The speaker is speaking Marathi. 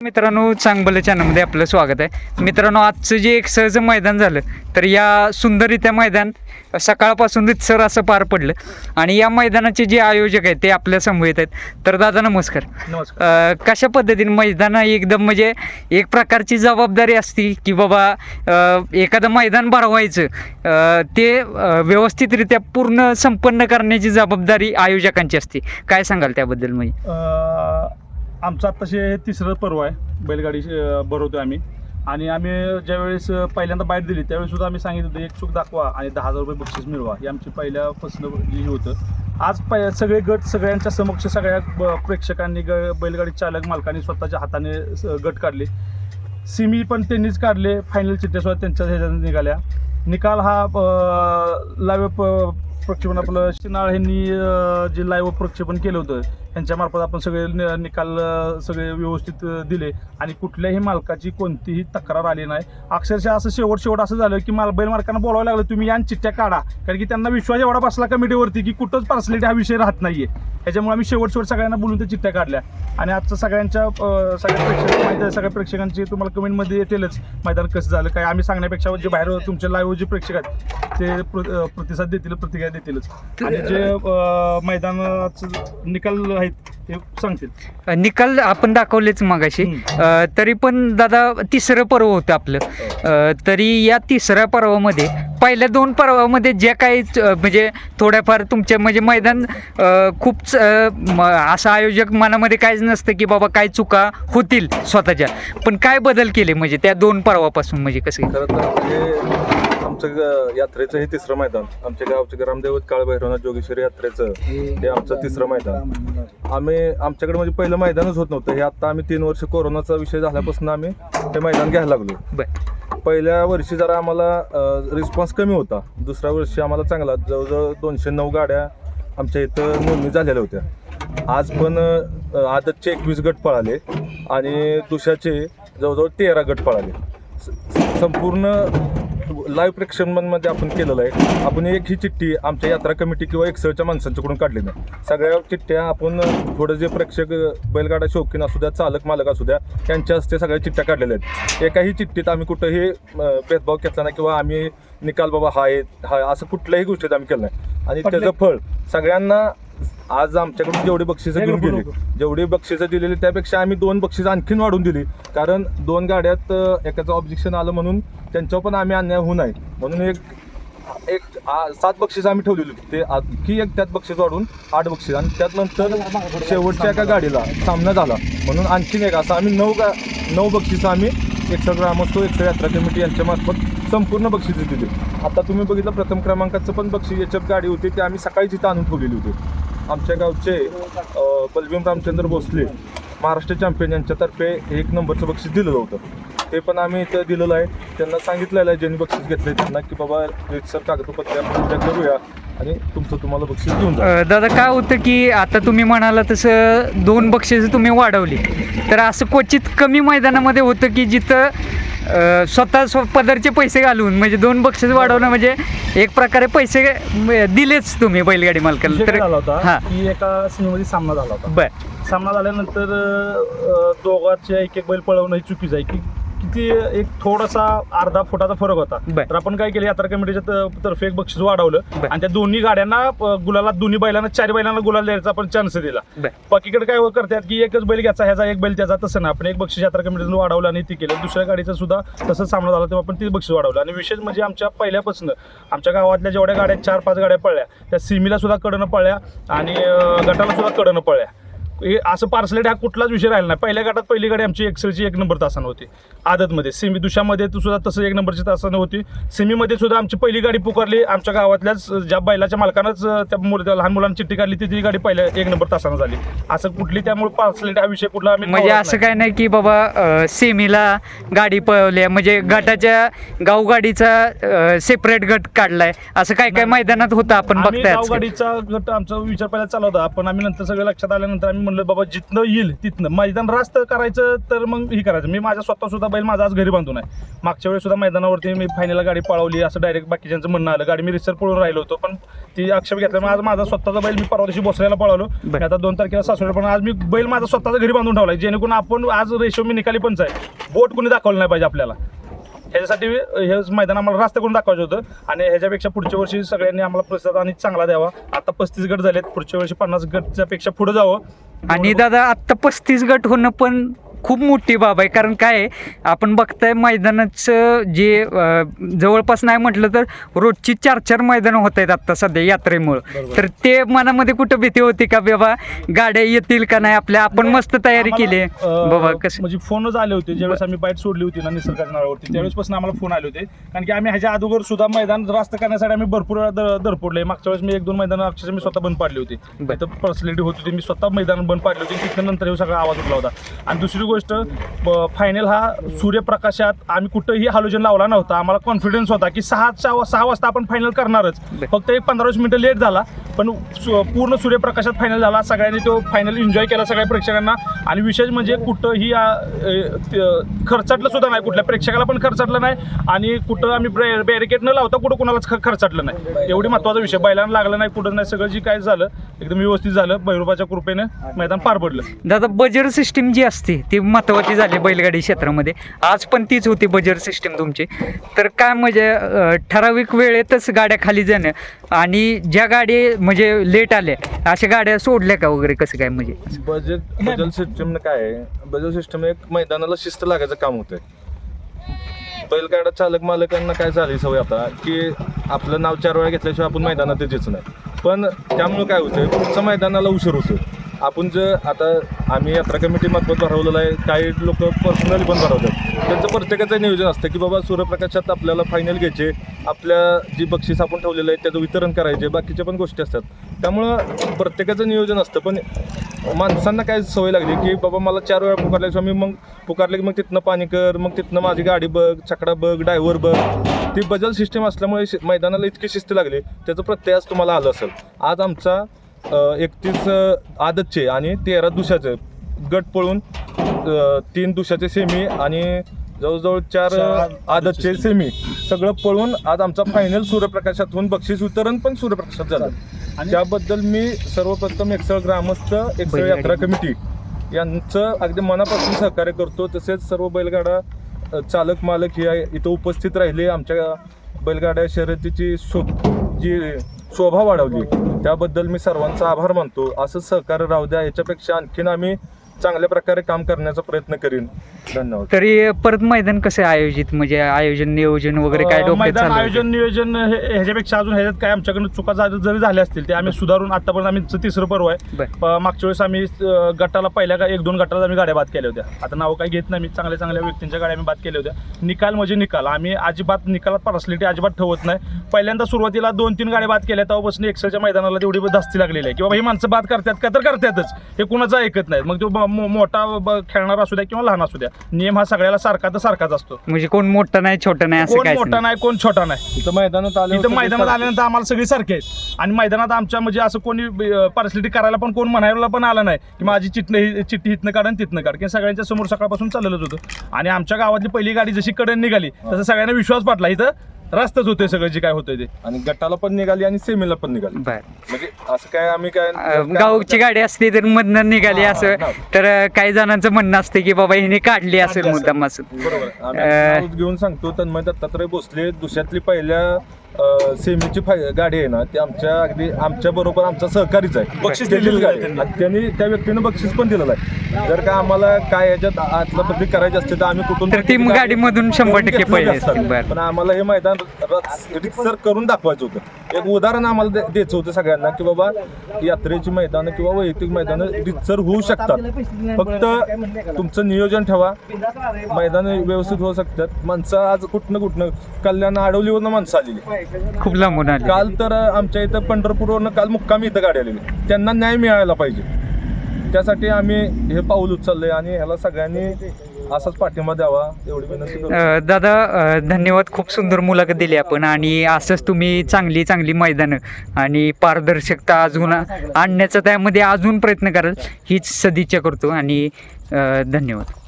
मित्रांनो, चांगलं चॅनलमध्ये आपलं स्वागत आहे. मित्रांनो, आजचं जे एक सहज मैदान झालं तर या सुंदररित्या मैदान सकाळपासून रितसर असं पार पडलं आणि या मैदानाचे जे आयोजक आहेत ते आपल्या समवेत आहेत. तर दादा नमस्कार. नमस्कार. कशा पद्धतीने मैदान एकदम म्हणजे एक प्रकारची जबाबदारी असते की बाबा एखादं मैदान भरवायचं ते व्यवस्थितरित्या पूर्ण संपन्न करण्याची जबाबदारी आयोजकांची असते. काय सांगाल त्याबद्दल? म्हणजे आमचं आत्ताशे हे तिसरं पर्व आहे, बैलगाडी भरवतोय आम्ही. आणि आम्ही ज्यावेळेस पहिल्यांदा बाईट दिली त्यावेळेस सुद्धा आम्ही सांगितलं होतं एक चूक दाखवा आणि 10,000 रुपये बक्षीस मिळवा. हे आमची पहिल्यापासून जे होतं. आज सगळे गट सगळ्यांच्या समक्ष सगळ्या प्रेक्षकांनी बैलगाडी चालक मालकांनी स्वतःच्या हाताने गट काढले. सिमी पण त्यांनीच काढले. फायनल चिठ्ठ्यासुद्धा त्यांच्या ह्याच्यात निघाल्या. निकाल हा लाईव्ह प्रक्षेपण आपलं शिनाळ यांनी जे लाईव्ह प्रक्षेपण केलं होतं यांच्यामार्फत आपण सगळे निकाल सगळे व्यवस्थित दिले आणि कुठल्याही मालकाची कोणतीही तक्रार आली नाही. अक्षरशः असं शेवट असं झालं की बैल मालकांना बोलावं लागलं, तुम्ही या चिठ्ठ्या काढा, कारण की त्यांना विश्वास एवढा बसला कमिटीवरती की कुठंच पार्सलिटी हा विषय राहत नाहीये. ह्याच्यामुळे आम्ही शेवट सगळ्यांना बोलून त्या चिठ्ठ्या काढल्या. आणि आजचं सगळ्या प्रेक्षकांना माहिती आहे, सगळ्या प्रेक्षकांची तुम्हाला कमेंटमध्ये येतीलच मैदान कसं झालं काय. आम्ही सांगण्यापेक्षा जे बाहेर तुमचे लाईव्ह जे प्रेक्षक आहेत ते प्रतिसाद देतील, प्रतिक्रिया देतीलच. आणि जे मैदानाचं निकाल आहेत ते सांगतील. निकाल आपण दाखवलेच मगाशी. तरी पण दादा तिसरं पर्व होतं आपलं. तरी या तिसऱ्या पर्वामध्ये पहिल्या 2 पर्वामध्ये जे काही म्हणजे थोड्याफार तुमच्या म्हणजे मैदान खूप असं आयोजक मनामध्ये काहीच नसतं की बाबा काय चुका होतील स्वतःच्या, पण काय बदल केले म्हणजे त्या 2 पर्वापासून? म्हणजे कसं खरं तर आमचं यात्रेचं हे तिसरं मैदान, आमच्या गावचे ग्रामदैवत काळभैरवनाथ जोगेश्वरी यात्रेचं हे आमचं तिसरं मैदान. आमच्याकडे म्हणजे पहिलं मैदानच होत नव्हतं. हे आता आम्ही 3 वर्ष कोरोनाचा विषय झाल्यापासून आम्ही हे मैदान घ्यायला लागलो. पहिल्या वर्षी जरा आम्हाला रिस्पॉन्स कमी होता. दुसऱ्या वर्षी आम्हाला चांगला, जवळजवळ 209 गाड्या आमच्या इथं नोंदणी झालेल्या होत्या. आज पण आदतचे 21 गट पळाले आणि दुसऱ्याचे जवळजवळ 13 गट पळाले. संपूर्ण लाईव्ह प्रेक्षेपणमध्ये आपण केलेलं आहे. आपण एक ही चिठ्ठी आमच्या यात्रा कमिटी किंवा एक्सेलच्या माणसांच्याकडून काढली नाही. सगळ्या चिठ्ठ्या आपण थोडं जे प्रेक्षक बैलगाडा शौकीन असू द्या, चालक मालक असू द्या, त्यांच्या हस्ते सगळ्या चिठ्ठ्या काढलेल्या आहेत. एकाही चिठ्ठीत आम्ही कुठंही भेदभाव घेतला नाही किंवा आम्ही निकाल बाबा हा असं कुठल्याही गोष्टीत आम्ही केलं नाही. आणि त्याचं फळ सगळ्यांना आज आमच्याकडून जेवढी बक्षिसं घेऊन गेली, जेवढी बक्षिसं दिलेली त्यापेक्षा आम्ही 2 बक्षिसं आणखीन वाढवून दिली. कारण 2 गाड्यात एकाचं ऑब्जेक्शन आलं म्हणून त्यांच्यावर पण आम्ही अन्याय होऊ नये म्हणून एक 7 बक्षिसं आम्ही ठेवलेली होती. ते आणखी एक त्यात बक्षीस वाढून 8 बक्षीस आणि त्यात नंतर शेवटच्या एका गाडीला सामना झाला म्हणून आणखीन एक असं आम्ही 9 बक्षिसं आम्ही एक्सेल ग्रामस्थो एक्सेल यात्रा कमिटी यांच्यामार्फत संपूर्ण बक्षिसं दिली. आता तुम्ही बघितलं प्रथम क्रमांकाचं पण बक्षीस याच्यात गाडी होती ते आम्ही सकाळी तिथं आणून ठेवलेली होती. आमच्या गावचे बलभीम रामचंद्र भोसले महाराष्ट्र चॅम्पियन यांच्यातर्फे 1 नंबरचं बक्षीस दिलेलं होतं. ते पण आम्ही इथं दिलेलं आहे. त्यांना सांगितलेलं आहे ज्यांनी बक्षीस घेतलं त्यांना की बाबा रितसर कागदपत्र आपण उद्या करूया आणि तुम्हाला बक्षीस घेऊन जा. दादा काय होतं की आता तुम्ही म्हणाला तसं 2 बक्षिसं तुम्ही वाढवली, तर असं क्वचित कमी मैदानामध्ये होतं की जिथं स्वतः पदरचे पैसे घालून म्हणजे 2 बक्षीस वाढवणं म्हणजे एक प्रकारे पैसे दिलेच तुम्ही बैलगाडी मालकाला. तर झाला होता की एका सिनेमध्ये सामना झाला होता. सामना झाल्यानंतर दोघांचे एक बैल पळवणं ही चुकीचं आहे की किती एक थोडासा अर्धा फुटाचा फरक होता. तर आपण काय केलं, यात्रा कमिटीच्या तर्फे एक बक्षीस वाढवलं आणि त्या दोन्ही गाड्यांना गुलाला, दोन्ही बैलांना 4 बैलांना गुलाल द्यायचा आपण चान्स दिला. बाकीकडे काय करतात की एकच बैल घ्यायचा, ह्याचा एक बैल त्याचा, तसं ना आपण एक बक्षीस यात्रा कमिटीतून वाढवलं आणि ती केलं. दुसऱ्या गाडीचा सुद्धा तसं सामना झाला तेव्हा आपण 30 बक्षीस वाढवलं. आणि विशेष म्हणजे आमच्या पहिल्यापासून आमच्या गावातल्या जेवढ्या गाड्या 4-5 गाड्या पळल्या त्या सिमीला सुद्धा कडनं पळल्या आणि गटाला सुद्धा कडनं पळल्या. हे असं पार्सलेट हा कुठलाच विषय राहिला नाही. पहिल्या गटात पहिली गाडी आमची एक्सेलची 1 नंबर तासानं होती आदतमध्ये. सेमी दुशामध्ये सुद्धा तसं 1 नंबरची तासानं होती. सेमीमध्ये सुद्धा आमची पहिली गाडी पुकारली आमच्या गावातल्याच ज्या बैलाच्या मालकानंच त्या लहान मुलांना चिठ्ठी काढली ती गाडी पहिल्या 1 नंबर तासानं झाली. असं कुठली त्यामुळे पार्सलेट हा विषय कुठला आम्ही म्हणजे असं काय नाही की बाबा सेमीला गाडी पळवल्या म्हणजे गटाच्या गावगाडीचा सेपरेट गट काढलाय असं काय मैदानात होतं आपण बघताय. गावगाडीचा गट आमचा विचार पहिला चालू होता पण आम्ही नंतर सगळं लक्षात आल्यानंतर आम्ही म्हणलं बाबा जिथनं येईल तिथनं मैदान रास्त करायचं तर मग ही करायचं. मी माझा स्वतः सुद्धा बैल माझा आज घरी बांधून आहे. मागच्या वेळेस सुद्धा मैदानावरती मी फायनलला गाडी पळवली असं डायरेक्ट बाकीच्यांचं म्हणणं आलं. गाडी मी रिसर पळून राहिलो होतो पण ती आक्षेप घेतल्यामुळे आज माझा स्वतःचा बैल मी परवा दिवशी भोसऱ्याला पळवलो. मी आता 2 तारखेला सासवड, पण आज मी बैल माझा स्वतःचा घरी बांधून ठेवला जेणेकरून आपण आज रेशो मी निकाली पंच आहे, बोट कोणी दाखवलं नाही पाहिजे आपल्याला. ह्याच्यासाठी हे मैदान आम्हाला रास्त करून दाखवायचं होतं आणि ह्याच्यापेक्षा पुढच्या वर्षी सगळ्यांनी आम्हाला प्रतिसाद आणि चांगला द्यावा. आता 35 गट झालेत, पुढच्या वर्षी 50 गटच्या पेक्षा पुढे जावं. आणि दादा आत्ता 35 गट होणं पण खूप मोठी बाब आहे. कारण काय आहे, आपण बघताय मैदानाचं जे जवळपास नाही म्हटलं तर रोजची 4-4 मैदानं होत आहेत आत्ता सध्या यात्रेमुळं. तर ते मनामध्ये कुठं भीती होती का बाबा गाड्या येतील का नाही आपल्या, आपण मस्त तयारी केली बाबा कसं म्हणजे फोनच आले होते ज्यावेळेस आम्ही बाईट सोडली होती ना निसर्गाच्या नावावरती, त्यावेळेसपासून आम्हाला फोन आले होते. कारण की आम्ही ह्याच्या अगोदर सुद्धा मैदान रास्त करण्यासाठी आम्ही भरपूर वेळा धरपडले. मागच्या वेळेस मी 1-2 मैदान अक्षरशः मी स्वतः बंद पाडली होती. तिथं पर्सनॅलिटी होती ती मी स्वतः मैदान बंद पाडली होती. तिथं नंतर हे सगळा आवाज उठला होता. आणि दुसरी गोष्ट, फायनल हा सूर्यप्रकाशात आम्ही कुठंही हॅलोजन लावला नव्हता. आम्हाला कॉन्फिडन्स होता की 6 वाजता आपण फायनल करणारच. फक्त एक 15-20 मिनिटं लेट झाला पण पूर्ण सूर्यप्रकाशात फायनल झाला. सगळ्यांनी तो फायनल एन्जॉय केला सगळ्या प्रेक्षकांना. आणि विशेष म्हणजे कुठंही खर्चाटलं सुद्धा नाही, कुठल्या प्रेक्षकाला पण खर्चाटलं नाही आणि कुठं आम्ही बॅरिकेड न लावता कुठं कोणालाच खर्चाटलं नाही. एवढी महत्त्वाचा विषय, बैलांना लागलं नाही कुठं नाही, सगळं जी काय झालं एकदम व्यवस्थित झालं. भैरवाच्या कृपेने मैदान पार पडलं. दादा बजर सिस्टीम जी असते ती महत्त्वाची झाली बैलगाडी क्षेत्रामध्ये. आज पण तीच होती बजर सिस्टीम तुमची. तर काय म्हणजे ठराविक वेळेतच गाड्या खाली जाणं आणि ज्या गाडी म्हणजे लेट आल्या अशा गाड्या सोडल्या का वगैरे कसं काय म्हणजे? बजल सिस्टम काय आहे, बजल सिस्टम एक मैदानाला शिस्त लागायचं काम होतंय. बैलगाडा चालक मालकांना काय झाली सवय आता की आपलं नाव 4 वेळा घेतल्याशिवाय आपण मैदानात यायचं नाही. पण त्यामुळे काय होतंय, पुढच्या मैदानाला उशीर होतो. आपण जर आता आम्ही यात्रा कमिटी मार्फत भरवलेलं आहे, काही लोक पर्सनली पण भरवतात. त्यांचं प्रत्येकाचं नियोजन असतं की बाबा सूर्यप्रकाशात आपल्याला फायनल घ्यायचे, आपल्या जी बक्षीस आपण ठेवलेलं आहे त्याचं वितरण करायचे, बाकीच्या पण गोष्टी असतात. त्यामुळं प्रत्येकाचं नियोजन असतं. पण माणसांना काय सवय लागली की बाबा मला 4 वेळा पुकारल्याशिवाय मी मग पुकारले की मग तिथनं पाणी कर, मग तिथनं माझी गाडी बघ, छकडा बघ, ड्रायव्हर बघ. ती बजल सिस्टीम असल्यामुळे मैदानाला इतकी शिस्त लागली, त्याचं प्रत्यय आज तुम्हाला आलं असेल. आज आमचा 31 आदतचे आणि 13 दुशाचे गट पळून 3 दुशाचे सेमी आणि जवळजवळ 4 आदतचे सेमी सगळं पळून आज आमचा फायनल सूर्यप्रकाशात होऊन बक्षीस वितरण पण सूर्यप्रकाशात झालं. आणि त्याबद्दल मी सर्वप्रथम एकसळ ग्रामस्थ, एकसळ यात्रा कमिटी यांचं अगदी मनापासून सहकार्य करतो. तसेच सर्व बैलगाडा चालक मालक हे इथं उपस्थित राहिले. आमच्या बैलगाड्या शर्यतीची जी शोभा वाढवली त्याबद्दल मी सर्वांचा आभार मानतो. असं सहकार्य राहू द्या, याच्यापेक्षा आणखीन आम्ही चांगल्या प्रकारे काम करण्याचा प्रयत्न करीन. धन्यवाद. तरी परत मैदान कसं आयोजित म्हणजे आयोजन नियोजन वगैरे काय डोक्यात मैदान चालू आहे? आयोजन नियोजन ह्याच्यापेक्षा अजून ह्याच्यात काय आमच्याकडून चुका जरी झाल्या असतील ते आम्ही सुधारून आतापर्यंत आम्ही 3रं पर्व आहे. मागच्या वेळेस आम्ही गटाला पहिल्या 1-2 गटाला आम्ही गाड्या बाद केल्या होत्या. आता नाव काही घेत नाही मी, चांगल्या चांगल्या व्यक्तींच्या गाड्या आम्ही बाद केल्या होत्या. निकाल म्हणजे निकाल, आम्ही अजिबात निकालात पर्सनॅलिटी अजिबात ठेवत नाही. पहिल्यांदा सुरुवातीला 2-3 गाड्या बाद केल्या तेव्हापासून एक्सेलच्या मैदानाला तेवढी धास्ती लागलेली आहे की बाबा ही माणसं बाद करतात का, तर करतातच. हे कुणाचं ऐकत नाहीत. मग तो मोठा खेळणारा असू द्या किंवा लहान असू द्या, नियम हा सगळ्याला सारखाच असतो. म्हणजे कोण मोठा नाही छोटा नाही असं कोण काय मोठा नाही कोण छोटा नाही. इथं मैदानात आल्यानंतर आम्हाला सगळी सारखी आहेत. आणि मैदानात आमच्या म्हणजे असं कोणी पार्सलिटी करायला पण कोण म्हणायला पण आलं नाही की माझी चिठ्ठी इथनं काढ आणि तिथनं काढ, की सगळ्यांच्या समोर सकाळपासून चाललेलंच होतं. आणि आमच्या गावातली पहिली गाडी जशी कडन निघाली तसं सगळ्यांना विश्वास पटला इथं रस्ताच होते सगळं जे काय होतंय ते. आणि गटाला पण निघाली आणि सेमीला पण निघाली. म्हणजे असं काय आम्ही काय गावची गाडी असते तर मधनं निघाली असं, तर काही जणांचं म्हणणं असते की बाबा हिने काढली असेल मुद्दाम असं. बरोबर. आम्ही घेऊन सांगतो, तन्मय दत्तात्रय भोसले दुसऱ्यातली पहिल्या सेमीची गाडी आहे ना, ती आमच्या बरोबर आमचा सहकारीच आहे. बक्षीस दिलेली गाडी आहे. आणि त्यांनी त्या व्यक्तीनं बक्षीस पण दिलेलं आहे. जर का आम्हाला काय याच्यात आतला पद्धती करायची असते तर आम्ही कुठून तर ती गाडीमधून 100% पहिले असतील. पण आम्हाला हे मैदान रितसर करून दाखवायचं होतं. एक उदाहरण आम्हाला द्यायचं होतं सगळ्यांना की बाबा यात्रेची मैदानं किंवा वैयक्तिक मैदानं रितसर होऊ शकतात. फक्त तुमचं नियोजन ठेवा, मैदानं व्यवस्थित होऊ शकतात. माणसं आज कुठनं कल्याण आडवलीवरनं माणसं आलेली खूप लांबून आले. काल तर आमच्या इथं पंढरपूरवरनं काल मुक्कामी इथं गाडी आलेली, त्यांना न्याय मिळायला पाहिजे. त्यासाठी आम्ही हे पाऊल उचललंय आणि ह्याला सगळ्यांनी असाच पाठिंबा द्यावा एवढी विनंती करतो. दादा धन्यवाद, खूप सुंदर मुलाखत दिली आपण आणि असंच तुम्ही चांगली चांगली मैदानं आणि पारदर्शकता अजून आणण्याचा त्यामध्ये अजून प्रयत्न कराल हीच सदिच्छा करतो आणि धन्यवाद.